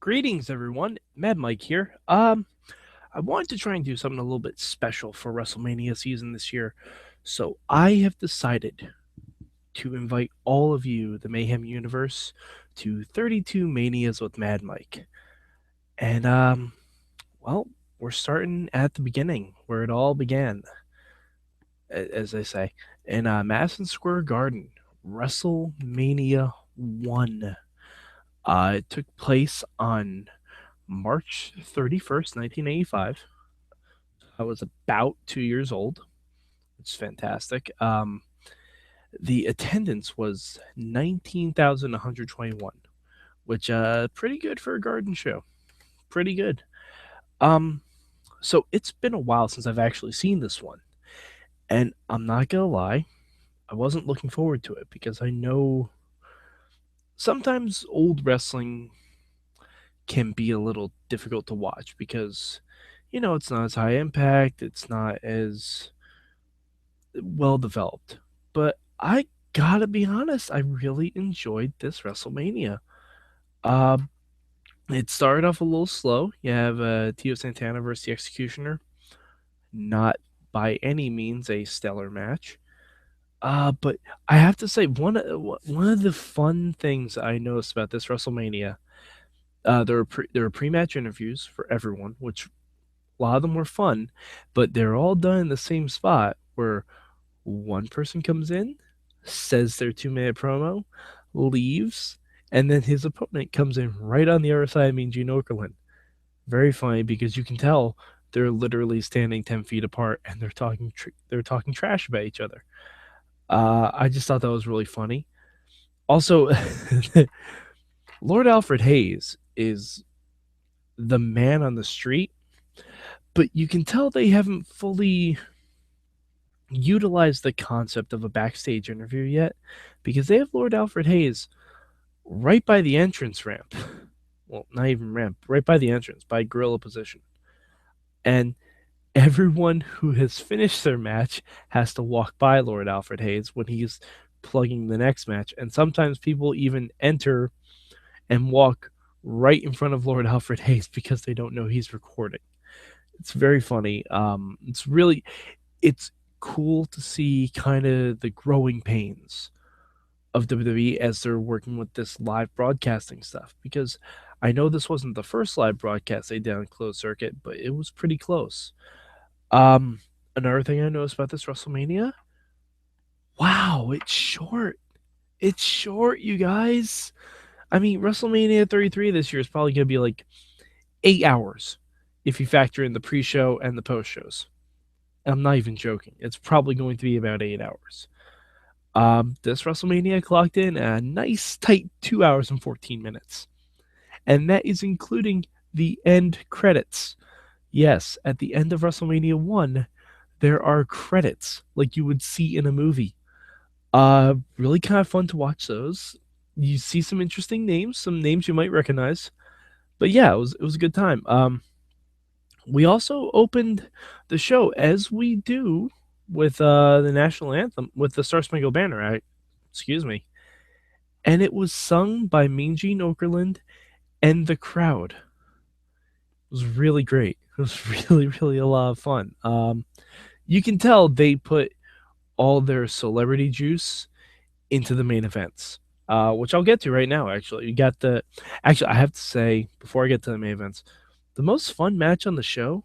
Greetings, everyone. Mad Mike here. I wanted to try and do something a little bit special for WrestleMania season this year, so I have decided to invite all of you, the Mayhem Universe, to 32 Manias with Mad Mike. And well, we're starting at the beginning, where it all began, as they say, in Madison Square Garden, WrestleMania 1. It took place on March 31st, 1985. I was about 2 years old. It's fantastic. The attendance was 19,121, which pretty good for a garden show. Pretty good. Um, so it's been a while since I've actually seen this one, and I'm not gonna lie, I wasn't looking forward to it because I know sometimes old wrestling can be a little difficult to watch because it's not as high impact, it's not as well developed. But I gotta be honest, I really enjoyed this WrestleMania. Um, it started off a little slow. You have Tio Santana versus the Executioner, not by any means a stellar match. But I have to say one of the fun things I noticed about this WrestleMania, there were pre-match interviews for everyone, which a lot of them were fun, but they're all done in the same spot where one person comes in, says their 2 minute promo, leaves, and then his opponent comes in right on the other side of Mean Gene Okerlund. Very funny because you can tell they're literally standing 10 feet apart and they're talking trash about each other. I just thought that was really funny. Also, Lord Alfred Hayes is the man on the street, but you can tell they haven't fully utilized the concept of a backstage interview yet because they have Lord Alfred Hayes right by the entrance ramp. Well, not even ramp, right by the entrance, by gorilla position. And everyone who has finished their match has to walk by Lord Alfred Hayes when he's plugging the next match. And sometimes people even enter and walk right in front of Lord Alfred Hayes because they don't know he's recording. It's very funny. It's cool to see kind of the growing pains of WWE as they're working with this live broadcasting stuff because I know this wasn't the first live broadcast they did on closed circuit, but it was pretty close. Another thing I noticed about this WrestleMania, wow, it's short. It's short, you guys. I mean, WrestleMania 33 this year is probably going to be like 8 hours if you factor in the pre-show and the post-shows. I'm not even joking. It's probably going to be about 8 hours. This WrestleMania clocked in a nice tight 2 hours and 14 minutes. And that is including the end credits. Yes, at the end of WrestleMania 1, there are credits like you would see in a movie. Really kind of fun to watch those. You see some interesting names, some names you might recognize. But yeah, it was a good time. We also opened the show as we do with the national anthem with the Star Spangled Banner. Excuse me, and it was sung by Mean Gene Okerlund and the crowd. It was really great. It was really a lot of fun. You can tell they put all their celebrity juice into the main events, which I'll get to right now. Actually, I have to say before I get to the main events, the most fun match on the show.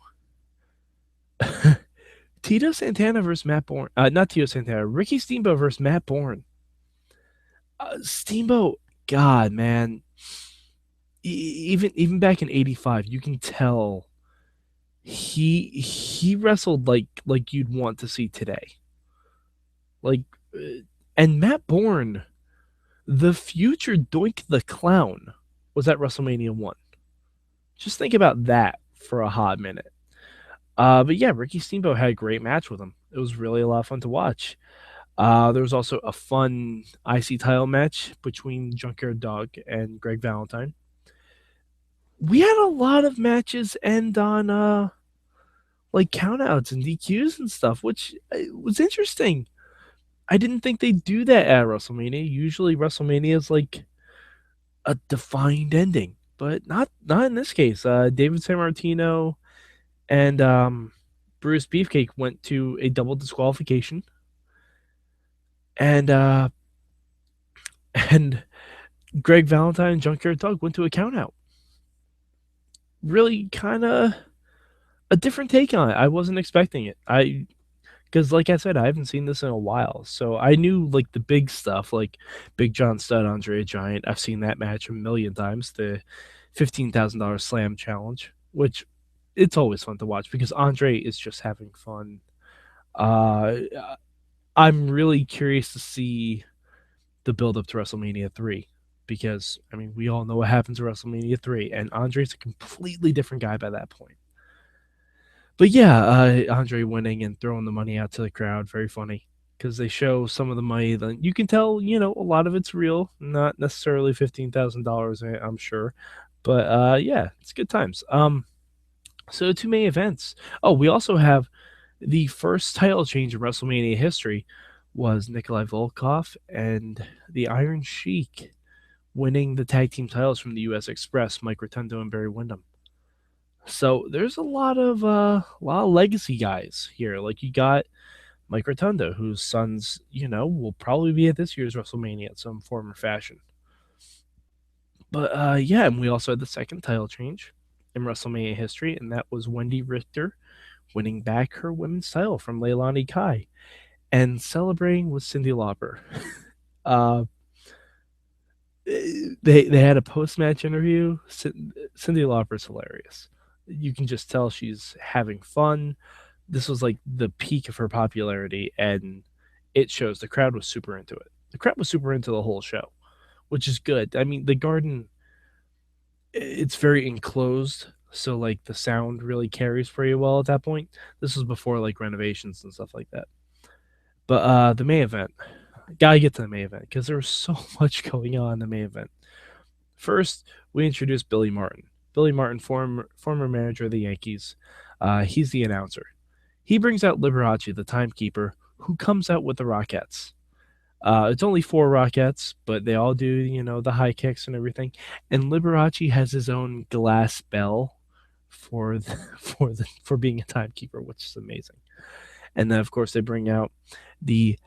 Tito Santana versus Matt Bourne. Not Tito Santana. Ricky Steamboat versus Matt Bourne. Steamboat, God, man. Even back in '85, you can tell he wrestled like you'd want to see today. Like, and Matt Bourne, the future Doink the Clown, was at WrestleMania 1. Just think about that for a hot minute. But yeah, Ricky Steamboat had a great match with him. It was really a lot of fun to watch. There was also a fun IC title match between Junkyard Dog and Greg Valentine. We had a lot of matches end on like countouts and DQs and stuff, which was interesting. I didn't think they'd do that at WrestleMania. Usually WrestleMania is like a defined ending. but not in this case. David Sammartino and Bruce Beefcake went to a double disqualification, and and Greg Valentine and Junkyard Dog went to a countout. Really, kind of a different take on it. I wasn't expecting it. Because like I said, I haven't seen this in a while, so I knew like the big stuff, like Big John Studd, Andre the Giant. I've seen that match a million times. The $15,000 Slam Challenge, which it's always fun to watch because Andre is just having fun. Uh, I'm really curious to see the build up to WrestleMania 3 because I mean we all know what happens at WrestleMania 3, and Andre's a completely different guy by that point. But yeah, Andre winning and throwing the money out to the crowd, very funny because they show some of the money. Then you can tell, a lot of it's real, not necessarily $15,000, I'm sure. But yeah, it's good times. So two main events. Oh, we also have the first title change in WrestleMania history was Nikolai Volkov and the Iron Sheik winning the tag team titles from the U.S. Express, Mike Rotundo and Barry Windham. So there's a lot of legacy guys here. Like you got Mike Rotundo, whose sons, will probably be at this year's WrestleMania at some form or fashion. But yeah, and we also had the second title change in WrestleMania history, and that was Wendy Richter winning back her women's title from Leilani Kai and celebrating with Cyndi Lauper. uh, they had a post match interview. Cyndi Lauper's hilarious. You can just tell she's having fun. This was like the peak of her popularity, and it shows. The crowd was super into it. The crowd was super into the whole show, which is good. I mean, the garden, it's very enclosed, so like the sound really carries pretty well at that point. This was before like renovations and stuff like that. But the main event, gotta get to the main event because there was so much going on in the main event. First, we introduced Billy Martin. Billy Martin, former manager of the Yankees. He's the announcer. He brings out Liberace, the timekeeper, who comes out with the Rockettes. It's only four Rockettes, but they all do, the high kicks and everything. And Liberace has his own glass bell for being a timekeeper, which is amazing. And then, of course, they bring out the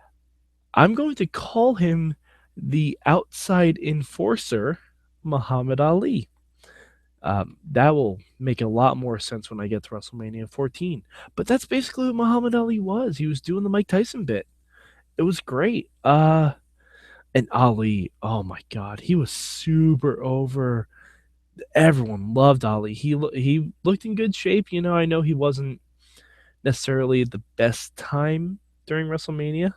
I'm going to call him the outside enforcer, Muhammad Ali. That will make a lot more sense when I get to WrestleMania 14. But that's basically what Muhammad Ali was. He was doing the Mike Tyson bit. It was great. And Ali, oh my God, he was super over. Everyone loved Ali. He looked in good shape. I know he wasn't necessarily the best time during WrestleMania,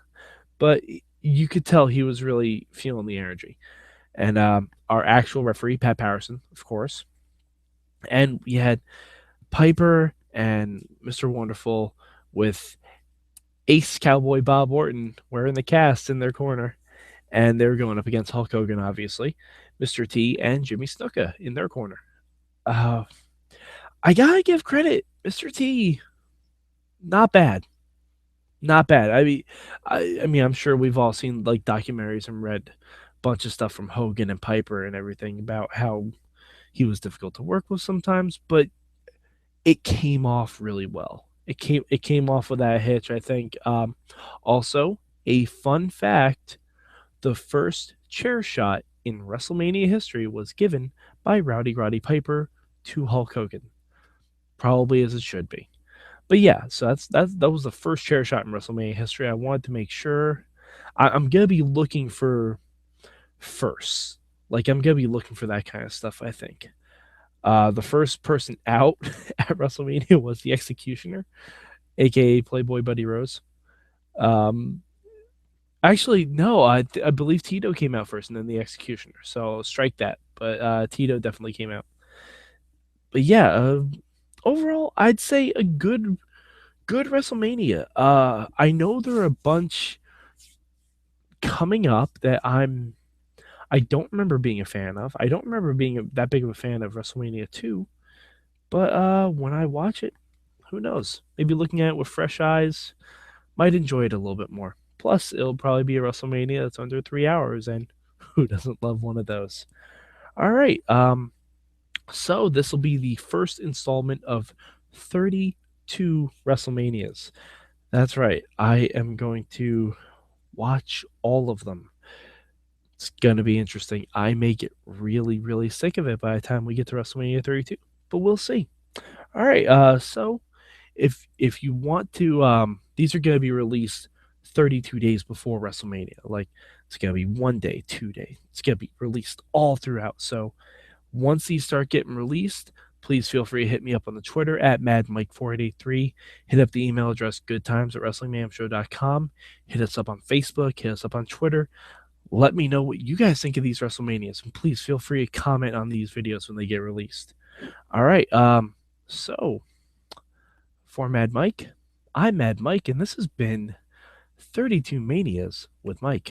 but you could tell he was really feeling the energy. And our actual referee, Pat Patterson, of course. And we had Piper and Mr. Wonderful with Ace Cowboy Bob Orton wearing the cast in their corner. And they were going up against Hulk Hogan, obviously, Mr. T, and Jimmy Snuka in their corner. Uh, I gotta give credit, Mr. T. Not bad, not bad. I mean, I'm sure we've all seen like documentaries and read a bunch of stuff from Hogan and Piper and everything about how he was difficult to work with sometimes, but it came off really well. It came off without a hitch, I think. Also, a fun fact: the first chair shot in WrestleMania history was given by Rowdy Roddy Piper to Hulk Hogan, probably as it should be. But yeah, so that was the first chair shot in WrestleMania history. I wanted to make sure. I'm gonna be looking for first. Like I'm gonna be looking for that kind of stuff. I think. The first person out at WrestleMania was the Executioner, aka Playboy Buddy Rose. Um, Actually, no, I believe Tito came out first, and then the Executioner. So strike that. But Tito definitely came out. But yeah, overall, I'd say a good WrestleMania. I know there are a bunch coming up that I don't remember being a fan of. I don't remember being that big of a fan of WrestleMania 2. But when I watch it, who knows? Maybe looking at it with fresh eyes, might enjoy it a little bit more. Plus, it'll probably be a WrestleMania that's under 3 hours, and who doesn't love one of those? All right. So this will be the first installment of 32 WrestleManias. That's right. I am going to watch all of them. It's going to be interesting. I may get really, really sick of it by the time we get to WrestleMania 32, but we'll see. All right. So if you want to, these are going to be released 32 days before WrestleMania. Like it's going to be 1 day, 2 day. It's going to be released all throughout. So once these start getting released, please feel free to hit me up on the Twitter at MadMike4883. Hit up the email address goodtimes@WrestlingMamShow.com. Hit us up on Facebook. Hit us up on Twitter. Let me know what you guys think of these WrestleManias, and please feel free to comment on these videos when they get released. All right. So for Mad Mike, I'm Mad Mike, and this has been 32 Manias with Mike.